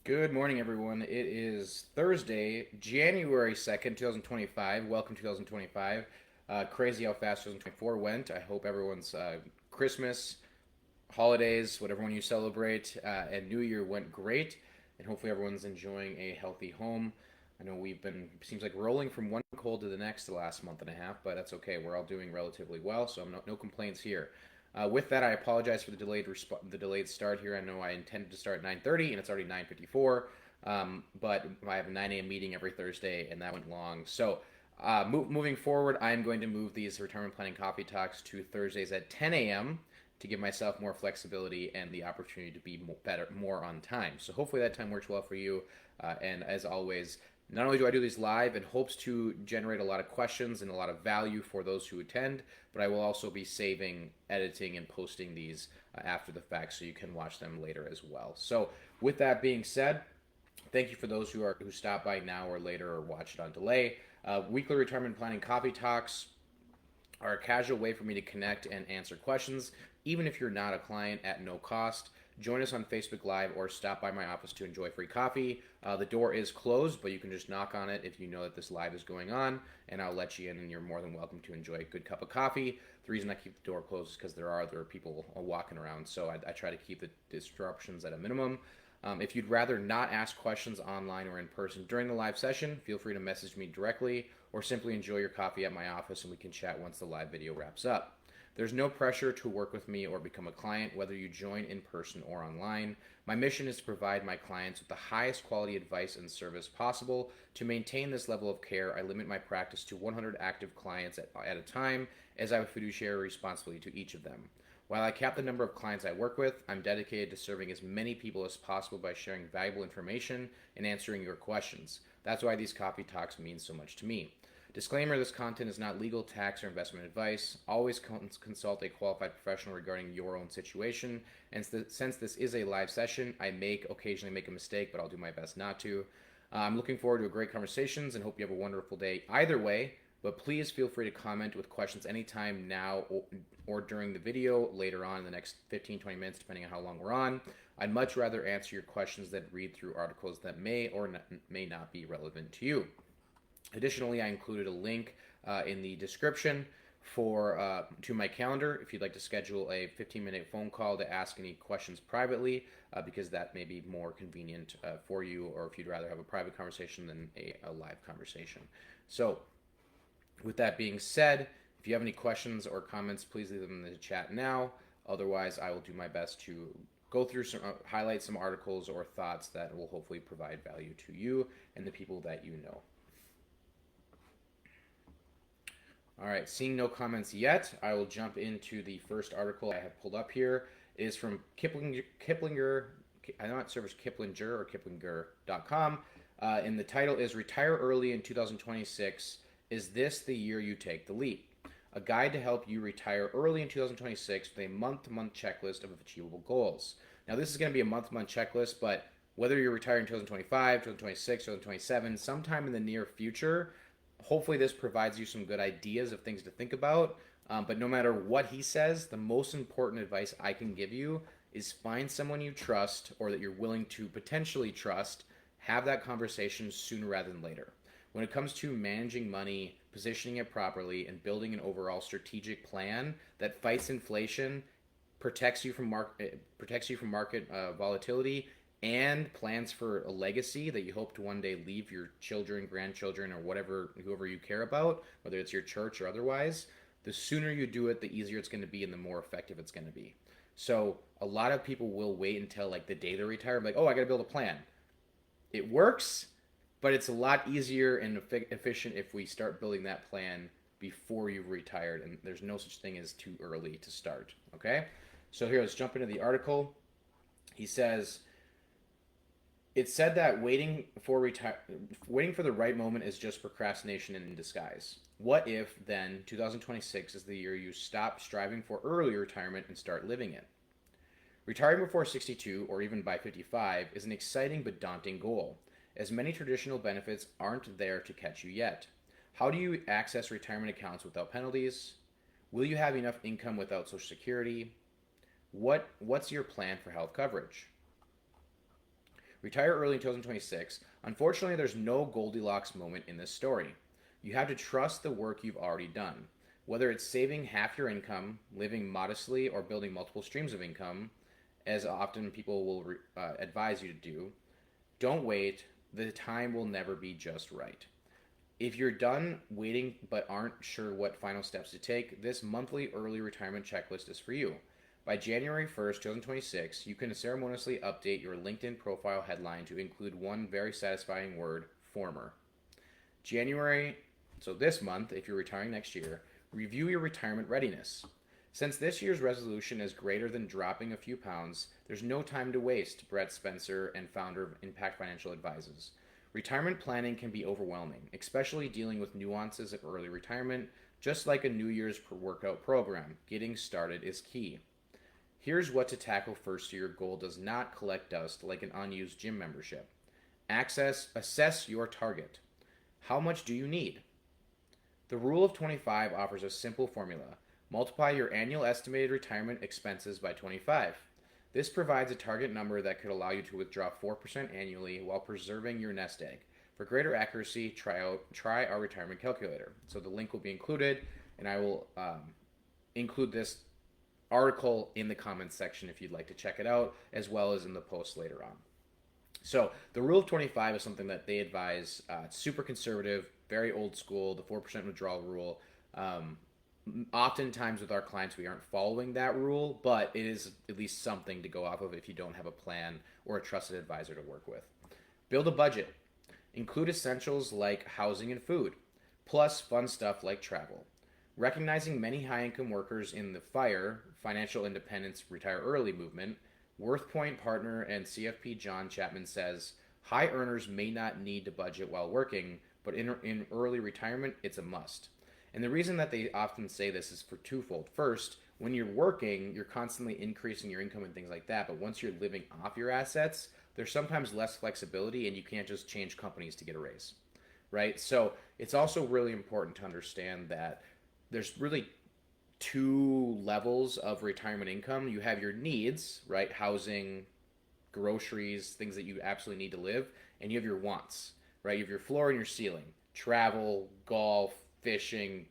Good morning, everyone. It is Thursday, January 2nd, 2025. Welcome, 2025. Crazy how fast 2024 went. I hope everyone's Christmas, holidays, whatever one you celebrate, and New Year went great. And hopefully, everyone's enjoying a healthy home. I know we've been, seems like rolling from one cold to the next the last month and a half, but that's okay. We're all doing relatively well, so no complaints here. With that, I apologize for the delayed start here. I know I intended to start at 9:30 and it's already 9:54. But I have a 9 a.m. meeting every Thursday and that went long. So moving forward, I'm going to move these retirement planning coffee talks to Thursdays at 10 a.m. to give myself more flexibility and the opportunity to be more on time. So hopefully that time works well for you. And as always, not only do I do these live in hopes to generate a lot of questions and a lot of value for those who attend, but I will also be saving, editing, and posting these after the fact so you can watch them later as well. So, with that being said, thank you for those who stop by now or later or watch it on delay. Weekly retirement planning coffee talks are a casual way for me to connect and answer questions, even if you're not a client at no cost. Join us on Facebook Live or stop by my office to enjoy free coffee. The door is closed, but you can just knock on it if you know that this live is going on, and I'll let you in, and you're more than welcome to enjoy a good cup of coffee. The reason I keep the door closed is because there are other people walking around, so I try to keep the disruptions at a minimum. If you'd rather not ask questions online or in person during the live session, feel free to message me directly or simply enjoy your coffee at my office and we can chat once the live video wraps up. There's no pressure to work with me or become a client, whether you join in person or online. My mission is to provide my clients with the highest quality advice and service possible. To maintain this level of care, I limit my practice to 100 active clients at a time, as I have a fiduciary responsibility to each of them. While I cap the number of clients I work with, I'm dedicated to serving as many people as possible by sharing valuable information and answering your questions. That's why these coffee talks mean so much to me. Disclaimer: this content is not legal, tax, or investment advice. Always consult a qualified professional regarding your own situation. And since this is a live session, I may occasionally make a mistake, but I'll do my best not to. I'm looking forward to a great conversations and hope you have a wonderful day either way. But please feel free to comment with questions anytime now or during the video later on in the next 15-20 minutes, depending on how long we're on. I'd much rather answer your questions than read through articles that may or may not be relevant to you. Additionally, I included a link in the description to my calendar if you'd like to schedule a 15-minute phone call to ask any questions privately, because that may be more convenient for you, or if you'd rather have a private conversation than a live conversation. So, with that being said, if you have any questions or comments, please leave them in the chat now. Otherwise, I will do my best to go through highlight some articles or thoughts that will hopefully provide value to you and the people that you know. All right, seeing no comments yet, I will jump into the first article I have pulled up here. It is from Kiplinger. I'm not sure if it's Kiplinger or Kiplinger.com. And the title is Retire Early in 2026. Is this the year you take the leap? A guide to help you retire early in 2026 with a month-to-month checklist of achievable goals. Now, this is going to be a month-to-month checklist, but whether you're retiring in 2025, 2026, 2027, sometime in the near future, hopefully this provides you some good ideas of things to think about. But no matter what he says, the most important advice I can give you is find someone you trust or that you're willing to potentially trust. Have that conversation sooner rather than later. When it comes to managing money, positioning it properly, and building an overall strategic plan that fights inflation, protects you from market volatility, and plans for a legacy that you hope to one day leave your children, grandchildren, or whoever you care about, whether it's your church or otherwise, the sooner you do it, the easier it's going to be and the more effective it's going to be. So a lot of people will wait until like the day they retire, like, oh, I got to build a plan. It works, but it's a lot easier and efficient if we start building that plan before you've retired, and there's no such thing as too early to start, okay? So here, let's jump into the article. He says, it's said that waiting for the right moment is just procrastination in disguise. What if then 2026 is the year you stop striving for early retirement and start living it? Retiring before 62 or even by 55 is an exciting but daunting goal, as many traditional benefits aren't there to catch you yet. How do you access retirement accounts without penalties? Will you have enough income without Social Security? What's your plan for health coverage? Retire early in 2026. Unfortunately, there's no Goldilocks moment in this story. You have to trust the work you've already done. Whether it's saving half your income, living modestly, or building multiple streams of income, as often people will advise you to do, don't wait. The time will never be just right. If you're done waiting but aren't sure what final steps to take, this monthly early retirement checklist is for you. By January 1st, 2026, you can ceremoniously update your LinkedIn profile headline to include one very satisfying word, former. January, so this month, if you're retiring next year, review your retirement readiness. Since this year's resolution is greater than dropping a few pounds, there's no time to waste, Brett Spencer and founder of Impact Financial advises. Retirement planning can be overwhelming, especially dealing with nuances of early retirement, just like a New Year's workout program. Getting started is key. Here's what to tackle first so your goal does not collect dust like an unused gym membership. Assess your target. How much do you need? The Rule of 25 offers a simple formula. Multiply your annual estimated retirement expenses by 25. This provides a target number that could allow you to withdraw 4% annually while preserving your nest egg. For greater accuracy, try our retirement calculator. So the link will be included, and I will include this article in the comments section if you'd like to check it out, as well as in the post later on. So the Rule of 25 is something that they advise. It's super conservative, very old school, the 4% withdrawal rule. Oftentimes with our clients, we aren't following that rule, but it is at least something to go off of if you don't have a plan or a trusted advisor to work with. Build a budget. Include essentials like housing and food, plus fun stuff like travel. Recognizing many high-income workers in the FIRE, Financial Independence Retire Early movement, WorthPoint partner and CFP John Chapman says, high earners may not need to budget while working, but in early retirement, it's a must. And the reason that they often say this is for twofold. First, when you're working, you're constantly increasing your income and things like that. But once you're living off your assets, there's sometimes less flexibility and you can't just change companies to get a raise, right? So it's also really important to understand that there's really two levels of retirement income. You have your needs, right? Housing, groceries, things that you absolutely need to live. And you have your wants, right? You have your floor and your ceiling, travel, golf, fishing,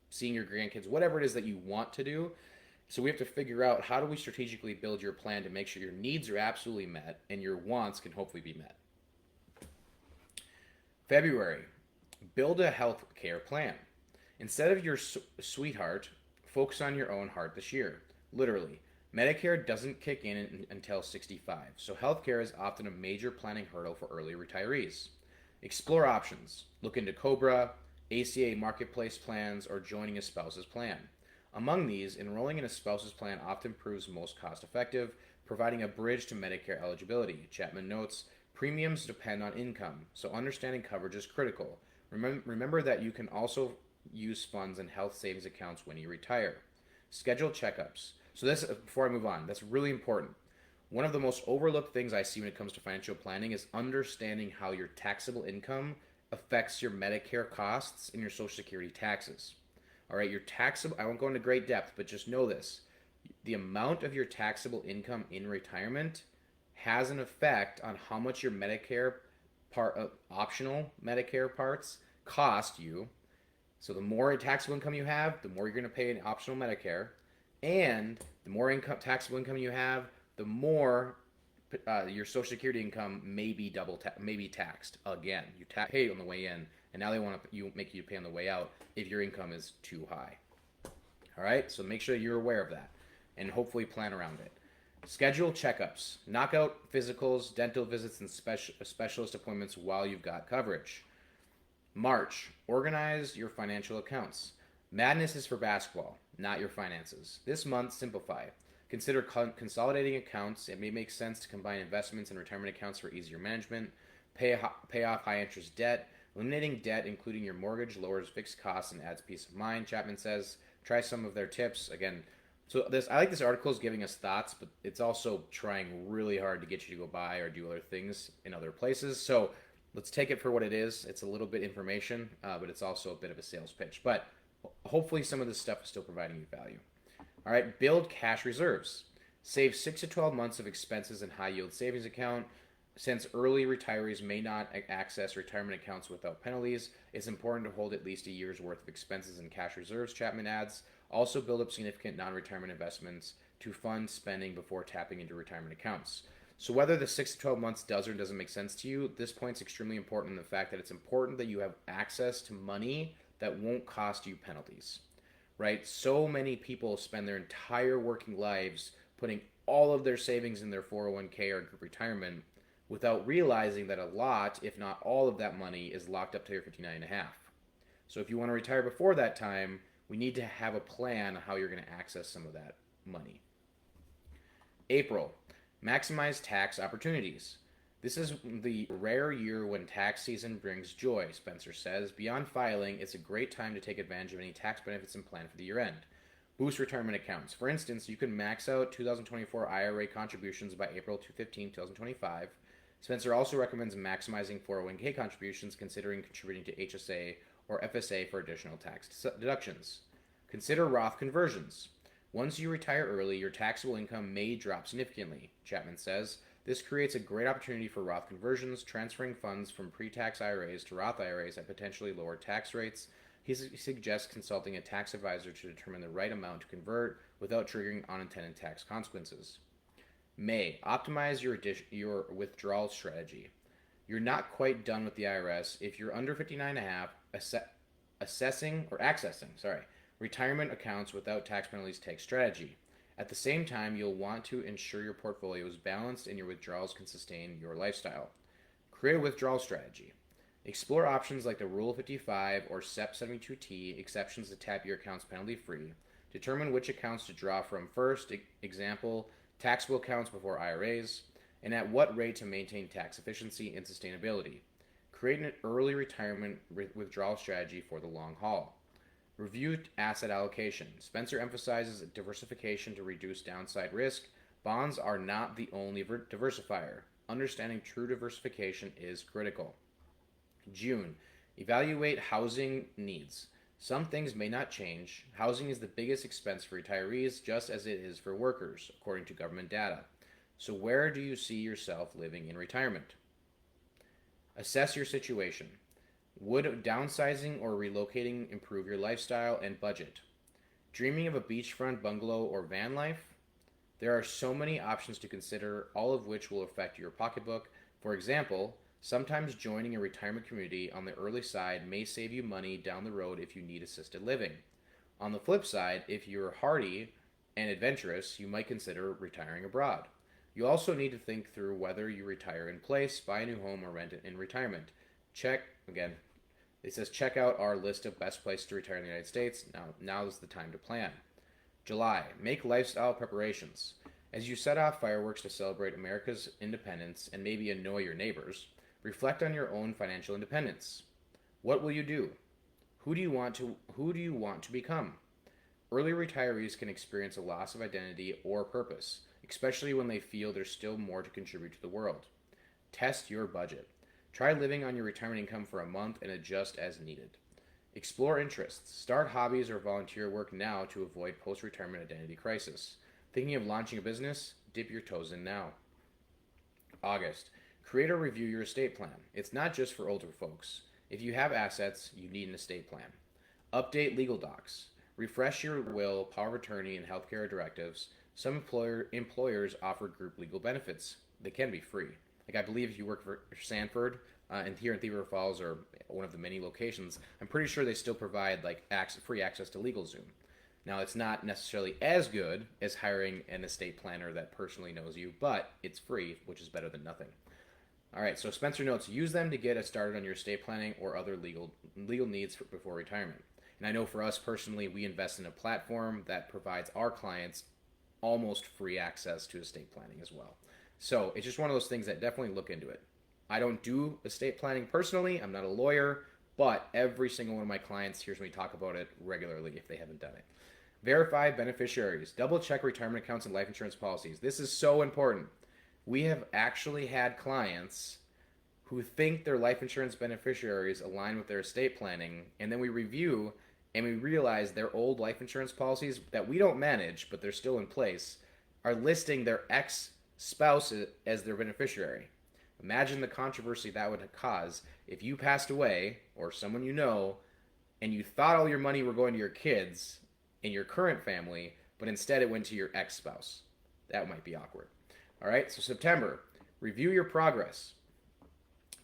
seeing your grandkids, whatever it is that you want to do. So we have to figure out, how do we strategically build your plan to make sure your needs are absolutely met and your wants can hopefully be met. February, build a health care plan. Instead of your sweetheart, focus on your own heart this year. Literally, Medicare doesn't kick in until 65, so healthcare is often a major planning hurdle for early retirees. Explore options. Look into COBRA, ACA marketplace plans, or joining a spouse's plan. Among these, enrolling in a spouse's plan often proves most cost effective, providing a bridge to Medicare eligibility. Chapman notes, premiums depend on income, so understanding coverage is critical. Remember that you can also use funds in health savings accounts when you retire. Schedule checkups. So this, before I move on, that's really important. One of the most overlooked things I see when it comes to financial planning is understanding how your taxable income affects your Medicare costs and your Social Security taxes. All right, your taxable, I won't go into great depth, but just know this. The amount of your taxable income in retirement has an effect on how much your Medicare optional Medicare parts cost you. So the more taxable income you have, the more you're going to pay in optional Medicare. And the more taxable income you have, the more your Social Security income may be taxed again. You pay on the way in, and now they want to make you pay on the way out if your income is too high. All right, so make sure you're aware of that, and hopefully plan around it. Schedule checkups, knock out physicals, dental visits, and specialist appointments while you've got coverage. March, organize your financial accounts. Madness is for basketball, not your finances. This month, simplify. Consider consolidating accounts. It may make sense to combine investments and retirement accounts for easier management. Pay off high-interest debt. Eliminating debt, including your mortgage, lowers fixed costs and adds peace of mind, Chapman says. Try some of their tips. Again, so I like this article is giving us thoughts, but it's also trying really hard to get you to go buy or do other things in other places. So let's take it for what it is. It's a little bit information, but it's also a bit of a sales pitch. But hopefully some of this stuff is still providing you value. All right, build cash reserves. Save 6 to 12 months of expenses in high-yield savings account. Since early retirees may not access retirement accounts without penalties, it's important to hold at least a year's worth of expenses in cash reserves, Chapman adds. Also, build up significant non retirement investments to fund spending before tapping into retirement accounts. So, whether the 6 to 12 months does or doesn't make sense to you, this point's extremely important in the fact that it's important that you have access to money that won't cost you penalties, right? So many people spend their entire working lives putting all of their savings in their 401k or group retirement without realizing that a lot, if not all of that money, is locked up to your 59 and a half. So if you want to retire before that time, we need to have a plan on how you're going to access some of that money. April, maximize tax opportunities. This is the rare year when tax season brings joy, Spencer says. Beyond filing, it's a great time to take advantage of any tax benefits and plan for the year end. Boost retirement accounts. For instance, you can max out 2024 IRA contributions by April 15, 2025. Spencer also recommends maximizing 401k contributions, considering contributing to HSA or FSA for additional tax deductions. Consider Roth conversions. Once you retire early, your taxable income may drop significantly, Chapman says. This creates a great opportunity for Roth conversions, transferring funds from pre-tax IRAs to Roth IRAs at potentially lower tax rates. He suggests consulting a tax advisor to determine the right amount to convert without triggering unintended tax consequences. May, optimize your withdrawal strategy. You're not quite done with the IRS if you're under 59 and a half. Accessing retirement accounts without tax penalties takes strategy. At the same time, you'll want to ensure your portfolio is balanced and your withdrawals can sustain your lifestyle. Create a withdrawal strategy. Explore options like the Rule 55 or SEP 72T exceptions to tap your accounts penalty free. Determine which accounts to draw from first, example, taxable accounts before IRAs, and at what rate to maintain tax efficiency and sustainability. Create an early retirement withdrawal strategy for the long haul. Review asset allocation. Spencer emphasizes diversification to reduce downside risk. Bonds are not the only diversifier. Understanding true diversification is critical. June, evaluate housing needs. Some things may not change. Housing is the biggest expense for retirees, just as it is for workers, according to government data. So where do you see yourself living in retirement? Assess your situation. Would downsizing or relocating improve your lifestyle and budget? Dreaming of a beachfront bungalow or van life? There are so many options to consider, all of which will affect your pocketbook. For example, sometimes joining a retirement community on the early side may save you money down the road if you need assisted living. On the flip side, if you're hardy and adventurous, you might consider retiring abroad. You also need to think through whether you retire in place, buy a new home, or rent it in retirement. It says check out our list of best places to retire in the United States. Now is the time to plan. July, make lifestyle preparations. As you set off fireworks to celebrate America's independence and maybe annoy your neighbors, reflect on your own financial independence. What will you do? Who do you want to become? Early retirees can experience a loss of identity or purpose, especially when they feel there's still more to contribute to the world. Test your budget. Try living on your retirement income for a month and adjust as needed. Explore interests. Start hobbies or volunteer work now to avoid post-retirement identity crisis. Thinking of launching a business? Dip your toes in now. August. Create or review your estate plan. It's not just for older folks. If you have assets, you need an estate plan. Update legal docs. Refresh your will, power of attorney, and healthcare directives. Some employers offer group legal benefits. They can be free. Like I believe if you work for Sanford and here in Beaver Falls or one of the many locations, I'm pretty sure they still provide like free access to LegalZoom. Now it's not necessarily as good as hiring an estate planner that personally knows you, but it's free, which is better than nothing. All right, so Spencer notes, use them to get us started on your estate planning or other legal needs before retirement. And I know for us personally, we invest in a platform that provides our clients almost free access to estate planning as well. So it's just one of those things that definitely look into it. I don't do estate planning personally. I'm not a lawyer, but every single one of my clients hears me talk about it regularly if they haven't done it. Verify beneficiaries. Double check retirement accounts and life insurance policies. This is so important. We have actually had clients who think their life insurance beneficiaries align with their estate planning, and then we review and we realize their old life insurance policies that we don't manage, but they're still in place, are listing their ex-spouse as their beneficiary. Imagine the controversy that would cause if you passed away or someone you know and you thought all your money were going to your kids in your current family, but instead it went to your ex spouse. That might be awkward. All right, so September, review your progress.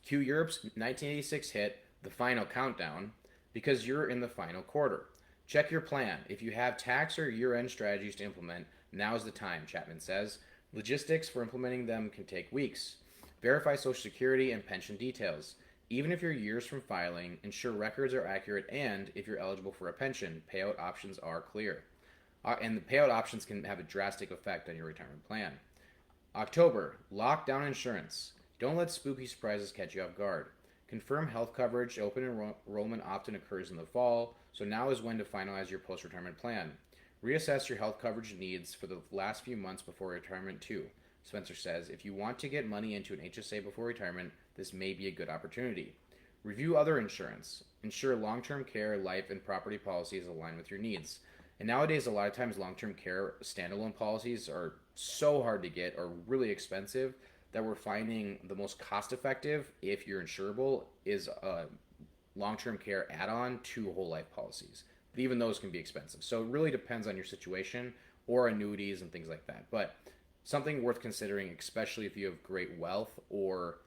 Cue Europe's 1986 hit, The Final Countdown, because you're in the final quarter. Check your plan. If you have tax or year end strategies to implement, now's the time, Chapman says. Logistics for implementing them can take weeks. Verify Social Security and pension details. Even if you're years from filing, ensure records are accurate, and if you're eligible for a pension, payout options are clear. And the payout options can have a drastic effect on your retirement plan. October, lock down insurance. Don't let spooky surprises catch you off guard. Confirm health coverage. Open enrollment often occurs in the fall, so now is when to finalize your post-retirement plan. Reassess your health coverage needs for the last few months before retirement too. Spencer says, if you want to get money into an HSA before retirement, this may be a good opportunity. Review other insurance. Ensure long-term care, life, and property policies align with your needs. And nowadays, a lot of times, long-term care standalone policies are so hard to get or really expensive that we're finding the most cost-effective, if you're insurable, is a long-term care add-on to whole life policies. But even those can be expensive. So it really depends on your situation or annuities and things like that. But something worth considering, especially if you have great wealth or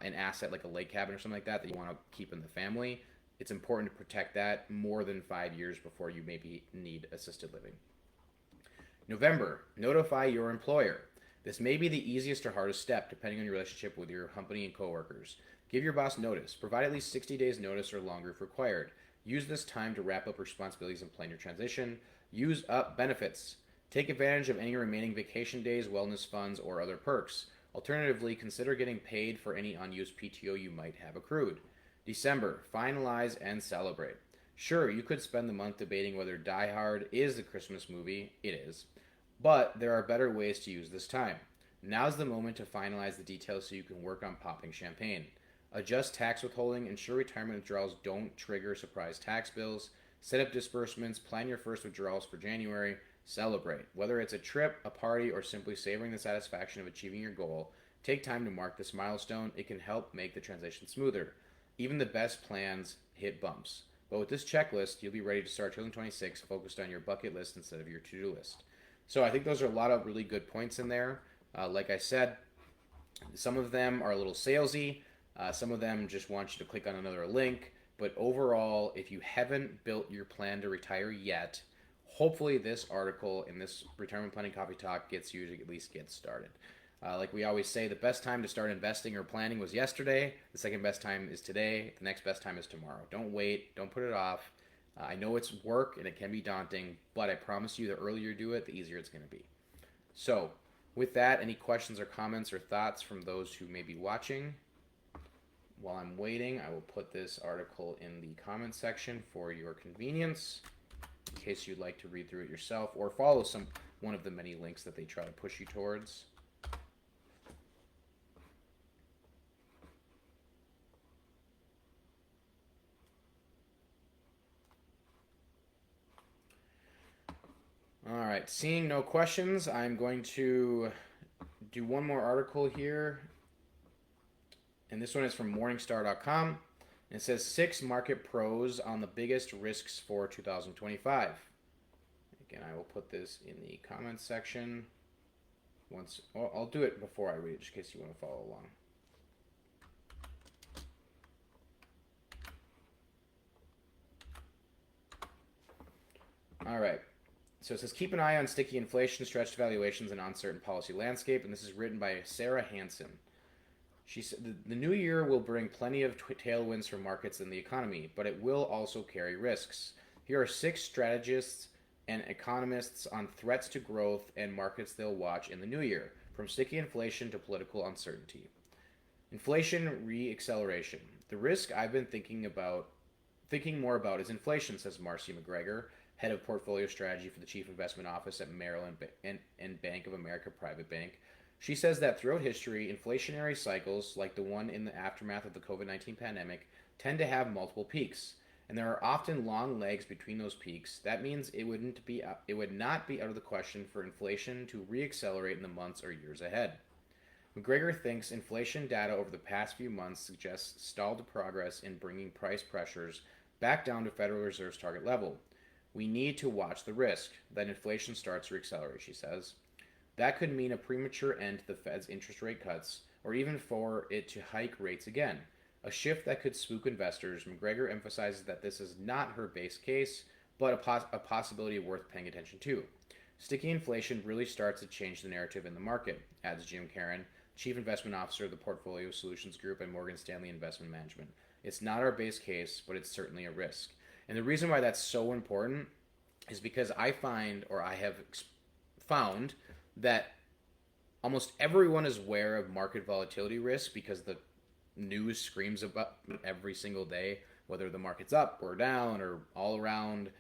an asset like a lake cabin or something like that you want to keep in the family. It's important to protect that more than 5 years before you maybe need assisted living. November, notify your employer. This may be the easiest or hardest step depending on your relationship with your company and coworkers. Give your boss notice. Provide at least 60 days notice or longer if required. Use this time to wrap up responsibilities and plan your transition. Use up benefits. Take advantage of any remaining vacation days, wellness funds, or other perks. Alternatively, consider getting paid for any unused PTO you might have accrued. December, finalize and celebrate. Sure, you could spend the month debating whether Die Hard is the Christmas movie. It is. But there are better ways to use this time. Now's the moment to finalize the details so you can work on popping champagne. Adjust tax withholding. Ensure retirement withdrawals don't trigger surprise tax bills. Set up disbursements. Plan your first withdrawals for January. Celebrate. Whether it's a trip, a party, or simply savoring the satisfaction of achieving your goal, take time to mark this milestone. It can help make the transition smoother. Even the best plans hit bumps. But with this checklist, you'll be ready to start 2026 focused on your bucket list instead of your to-do list. So I think those are a lot of really good points in there. Like I said, some of them are a little salesy. Some of them just want you to click on another link. But overall, if you haven't built your plan to retire yet, hopefully this article in this Retirement Planning Coffee Talk gets you to at least get started. Like we always say, the best time to start investing or planning was yesterday. The second best time is today. The next best time is tomorrow. Don't wait. Don't put it off. I know it's work and it can be daunting, but I promise you the earlier you do it, the easier it's going to be. So with that, any questions or comments or thoughts from those who may be watching? While I'm waiting, I will put this article in the comment section for your convenience, in case you'd like to read through it yourself or follow one of the many links that they try to push you towards. All right, seeing no questions, I'm going to do one more article here. And this one is from Morningstar.com. It says 6 market pros on the biggest risks for 2025. Again, I will put this in the comments section. I'll do it before I read it, just in case you want to follow along. All right. So it says, keep an eye on sticky inflation, stretched valuations, and uncertain policy landscape. And this is written by Sarah Hansen. She said, the new year will bring plenty of tailwinds for markets and the economy, but it will also carry risks. Here are 6 strategists and economists on threats to growth and markets they'll watch in the new year, from sticky inflation to political uncertainty. Inflation re-acceleration. The risk I've been thinking more about is inflation, says Marcy McGregor, head of portfolio strategy for the Chief Investment Office at Merrill and Bank of America Private Bank. She says that throughout history, inflationary cycles, like the one in the aftermath of the COVID-19 pandemic, tend to have multiple peaks, and there are often long legs between those peaks. That means it would not be out of the question for inflation to re-accelerate in the months or years ahead. McGregor thinks inflation data over the past few months suggests stalled progress in bringing price pressures back down to Federal Reserve's target level. We need to watch the risk that inflation starts to accelerate, she says. That could mean a premature end to the Fed's interest rate cuts, or even for it to hike rates again. A shift that could spook investors. McGregor emphasizes that this is not her base case, but a possibility worth paying attention to. Sticky inflation really starts to change the narrative in the market, adds Jim Caron, Chief Investment Officer of the Portfolio Solutions Group at Morgan Stanley Investment Management. It's not our base case, but it's certainly a risk. And the reason why that's so important is because I have found that almost everyone is aware of market volatility risk because the news screams about every single day, whether the market's up or down or all around.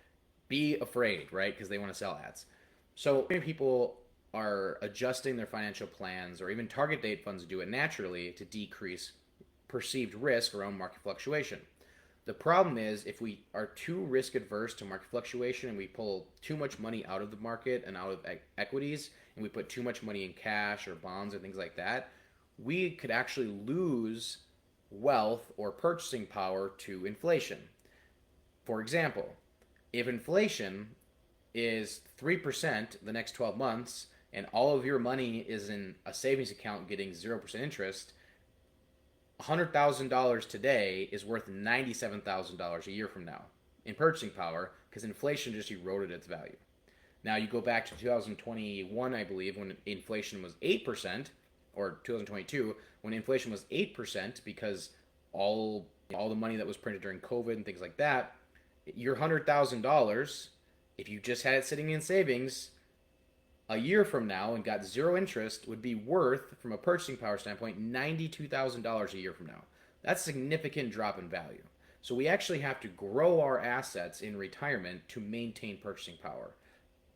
Be afraid, right? Because they want to sell ads. So many people are adjusting their financial plans, or even target date funds do it naturally to decrease perceived risk around market fluctuation. The problem is if we are too risk adverse to market fluctuation and we pull too much money out of the market and out of equities, and we put too much money in cash or bonds or things like that, we could actually lose wealth or purchasing power to inflation. For example, if inflation is 3% the next 12 months and all of your money is in a savings account getting 0% interest, $100,000 today is worth $97,000 a year from now in purchasing power because inflation just eroded its value. Now you go back to 2021, I believe, when inflation was 8%, or 2022, when inflation was 8% because all the money that was printed during COVID and things like that, your $100,000, if you just had it sitting in savings, a year from now and got zero interest, would be worth, from a purchasing power standpoint, $92,000 a year from now. That's a significant drop in value. So we actually have to grow our assets in retirement to maintain purchasing power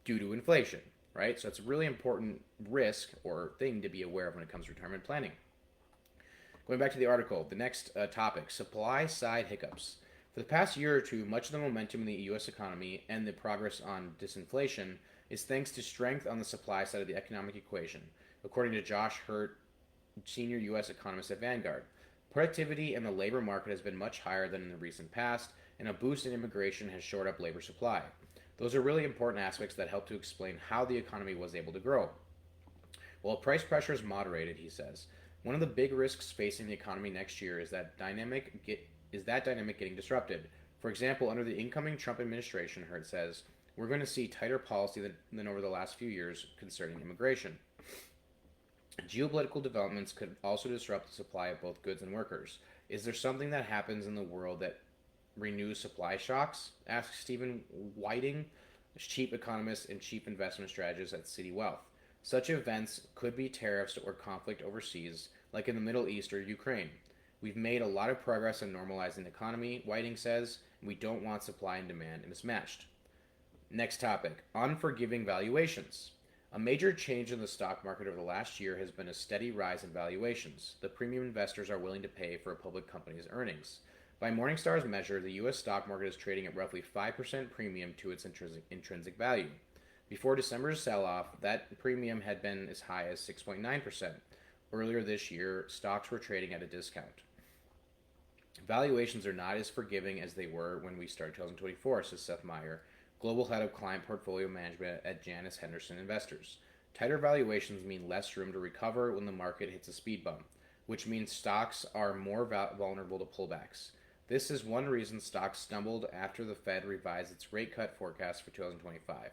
due to inflation, right? So it's a really important risk or thing to be aware of when it comes to retirement planning. Going back to the article, the next topic, supply side hiccups. For the past year or two, much of the momentum in the U.S. economy and the progress on disinflation is thanks to strength on the supply side of the economic equation, according to Josh Hurt, senior U.S. economist at Vanguard. Productivity in the labor market has been much higher than in the recent past, and a boost in immigration has shored up labor supply. Those are really important aspects that help to explain how the economy was able to grow. While price pressure is moderated, he says, one of the big risks facing the economy next year is that dynamic getting disrupted. For example, under the incoming Trump administration, Hurt says, we're going to see tighter policy than over the last few years concerning immigration. Geopolitical developments could also disrupt the supply of both goods and workers. Is there something that happens in the world that renews supply shocks? Asks Stephen Whiting, chief economist and chief investment strategist at Citi Wealth. Such events could be tariffs or conflict overseas, like in the Middle East or Ukraine. We've made a lot of progress in normalizing the economy, Whiting says, and we don't want supply and demand mismatched. Next topic, unforgiving valuations. A major change in the stock market over the last year has been a steady rise in valuations. The premium investors are willing to pay for a public company's earnings. By Morningstar's measure, the U.S. stock market is trading at roughly 5% premium to its intrinsic value. Before December's sell-off, that premium had been as high as 6.9%. Earlier this year, stocks were trading at a discount. Valuations are not as forgiving as they were when we started 2024, says Seth Meyer, global head of client portfolio management at Janus Henderson Investors. Tighter valuations mean less room to recover when the market hits a speed bump, which means stocks are more vulnerable to pullbacks. This is one reason stocks stumbled after the Fed revised its rate cut forecast for 2025.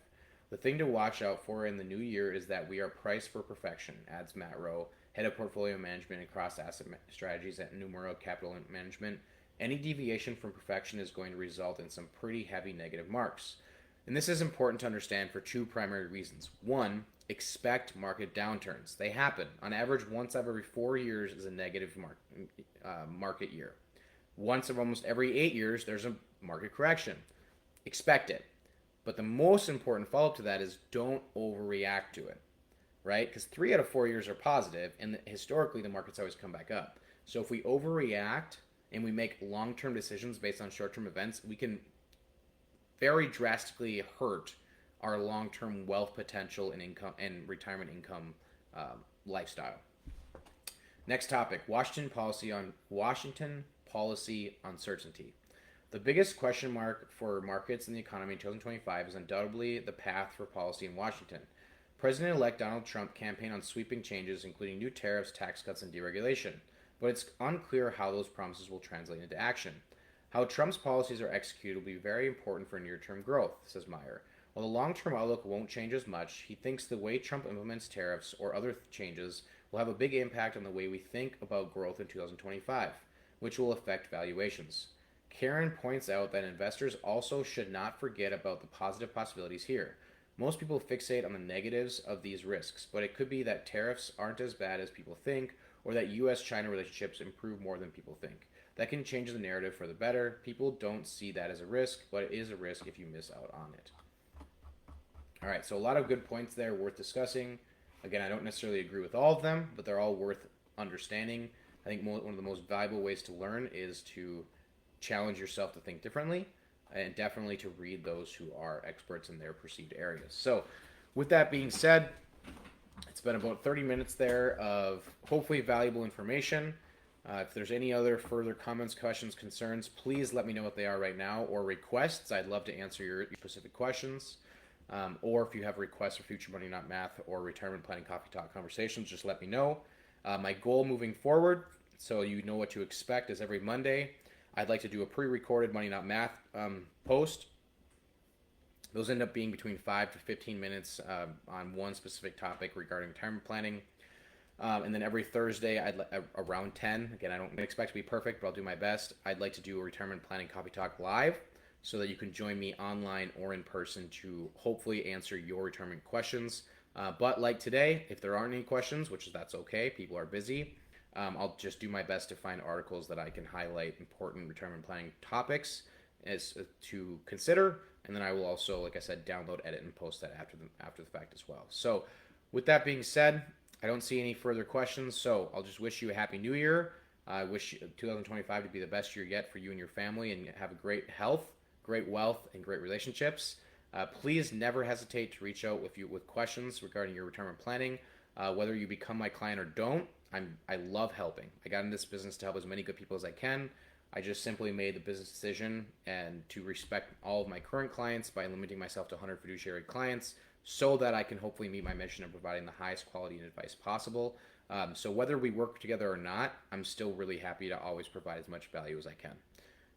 The thing to watch out for in the new year is that we are priced for perfection, adds Matt Rowe, head of portfolio management and cross-asset strategies at Numero Capital Management. Any deviation from perfection is going to result in some pretty heavy negative marks. And this is important to understand for two primary reasons. One, expect market downturns. They happen. On average, once every 4 years is a negative market year. Once almost every 8 years, there's a market correction. Expect it. But the most important follow-up to that is don't overreact to it, right? Because 3 out of 4 years are positive, and historically the market's always come back up. So if we overreact and we make long-term decisions based on short-term events, we can very drastically hurt our long-term wealth potential and income and retirement income lifestyle. Next topic: Washington policy uncertainty. The biggest question mark for markets and the economy in 2025 is undoubtedly the path for policy in Washington. President-elect Donald Trump campaigned on sweeping changes, including new tariffs, tax cuts, and deregulation, but it's unclear how those promises will translate into action. How Trump's policies are executed will be very important for near-term growth, says Meyer. While the long-term outlook won't change as much, he thinks the way Trump implements tariffs or other changes will have a big impact on the way we think about growth in 2025, which will affect valuations. Karen points out that investors also should not forget about the positive possibilities here. Most people fixate on the negatives of these risks, but it could be that tariffs aren't as bad as people think, or that US China relationships improve more than people think. That can change the narrative for the better. People don't see that as a risk, but it is a risk if you miss out on it. All right, so a lot of good points there worth discussing. Again, I don't necessarily agree with all of them, but they're all worth understanding. I think one of the most valuable ways to learn is to challenge yourself to think differently, and definitely to read those who are experts in their perceived areas. So, with that being said, it's been about 30 minutes there of hopefully valuable information. If there's any other further comments, questions, concerns, please let me know what they are right now, or requests. I'd love to answer your specific questions. Or if you have requests for future Money Not Math or retirement planning coffee talk conversations, just let me know. My goal moving forward, so you know what to expect, is every Monday I'd like to do a pre-recorded Money Not Math post. Those end up being between 5 to 15 minutes on one specific topic regarding retirement planning. And then every Thursday, around 10, again, I don't expect to be perfect, but I'll do my best. I'd like to do a retirement planning coffee talk live so that you can join me online or in person to hopefully answer your retirement questions. But like today, if there aren't any questions, which that's okay, people are busy, I'll just do my best to find articles that I can highlight important retirement planning topics as to consider, and then I will also, like I said, download, edit, and post that after the fact as well. So, with that being said, I don't see any further questions, so I'll just wish you a happy New Year. I wish 2025 to be the best year yet for you and your family, and have a great health, great wealth, and great relationships. Please never hesitate to reach out with questions regarding your retirement planning, whether you become my client or don't. I love helping. I got in this business to help as many good people as I can. I just simply made the business decision and to respect all of my current clients by limiting myself to 100 fiduciary clients so that I can hopefully meet my mission of providing the highest quality and advice possible. So whether we work together or not, I'm still really happy to always provide as much value as I can.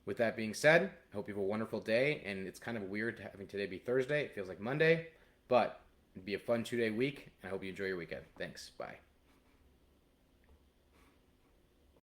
With that being said, I hope you have a wonderful day, and it's kind of weird having today be Thursday. It feels like Monday, but it'd be a fun 2-day week, and I hope you enjoy your weekend. Thanks. Bye.